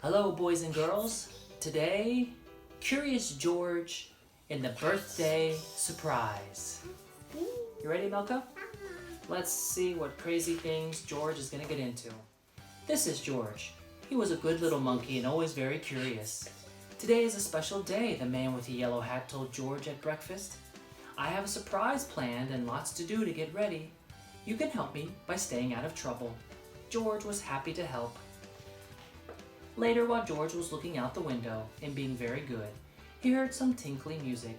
Hello, boys and girls. Today, Curious George in the birthday surprise. You ready, Melka? Let's see what crazy things George is gonna get into. This is George. He was a good little monkey and always very curious. Today is a special day, the man with the yellow hat told George at breakfast. I have a surprise planned and lots to do to get ready. You can help me by staying out of trouble. George was happy to help. Later, while George was looking out the window and being very good, he heard some tinkling music.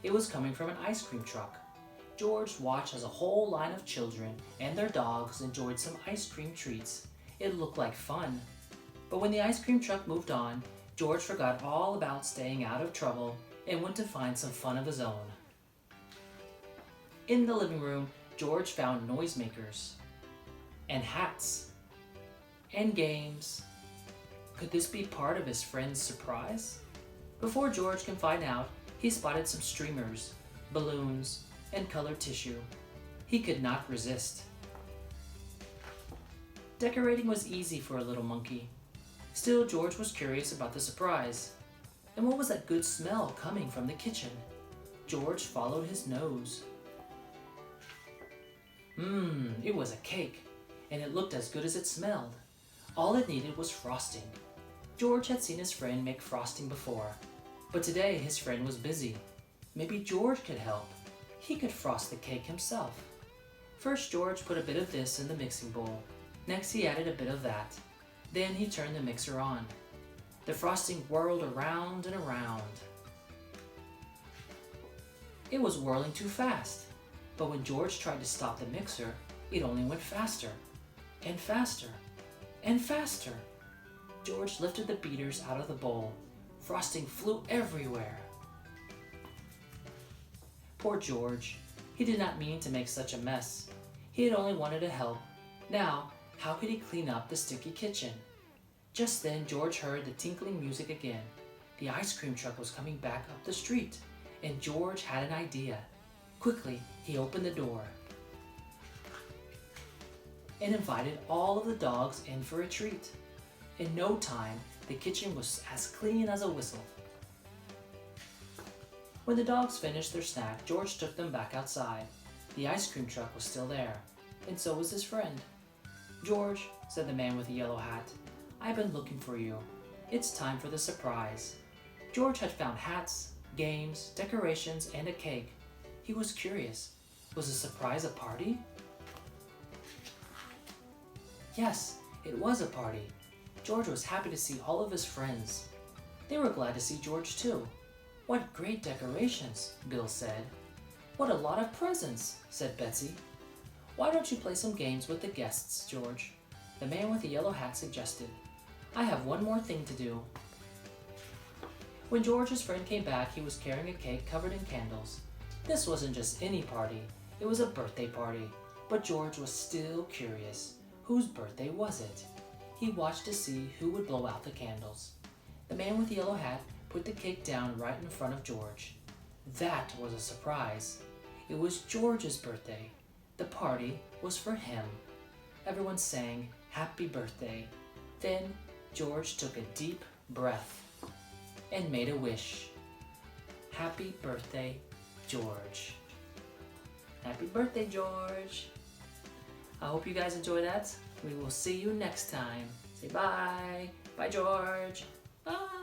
It was coming from an ice cream truck. George watched as a whole line of children and their dogs enjoyed some ice cream treats. It looked like fun. But when the ice cream truck moved on, George forgot all about staying out of trouble and went to find some fun of his own. In the living room, George found noisemakers and hats and games. Could this be part of his friend's surprise? Before George can find out, he spotted some streamers, balloons, and colored tissue. He could not resist. Decorating was easy for a little monkey. Still, George was curious about the surprise. And what was that good smell coming from the kitchen? George followed his nose. It was a cake, and it looked as good as it smelled. All it needed was frosting. George had seen his friend make frosting before, but today his friend was busy. Maybe George could help. He could frost the cake himself. First, George put a bit of this in the mixing bowl. Next, he added a bit of that. Then he turned the mixer on. The frosting whirled around and around. It was whirling too fast, but when George tried to stop the mixer, it only went faster and faster and faster. George lifted the beaters out of the bowl. Frosting flew everywhere. Poor George. He did not mean to make such a mess. He had only wanted to help. Now, how could he clean up the sticky kitchen? Just then, George heard the tinkling music again. The ice cream truck was coming back up the street, and George had an idea. Quickly, he opened the door and invited all of the dogs in for a treat. In no time, the kitchen was as clean as a whistle. When the dogs finished their snack, George took them back outside. The ice cream truck was still there, and so was his friend. "George," said the man with the yellow hat, "I've been looking for you. It's time for the surprise." George had found hats, games, decorations, and a cake. He was curious. Was the surprise a party? Yes, it was a party. George was happy to see all of his friends. They were glad to see George too. "What great decorations," Bill said. "What a lot of presents," said Betsy. "Why don't you play some games with the guests, George?" The man with the yellow hat suggested. "I have one more thing to do." When George's friend came back, he was carrying a cake covered in candles. This wasn't just any party, it was a birthday party. But George was still curious. Whose birthday was it? He watched to see who would blow out the candles. The man with the yellow hat put the cake down right in front of George. That was a surprise. It was George's birthday. The party was for him. Everyone sang happy birthday. Then George took a deep breath and made a wish. Happy birthday, George. Happy birthday, George. I hope you guys enjoy that. We will see you next time. Say bye. Bye, George. Bye.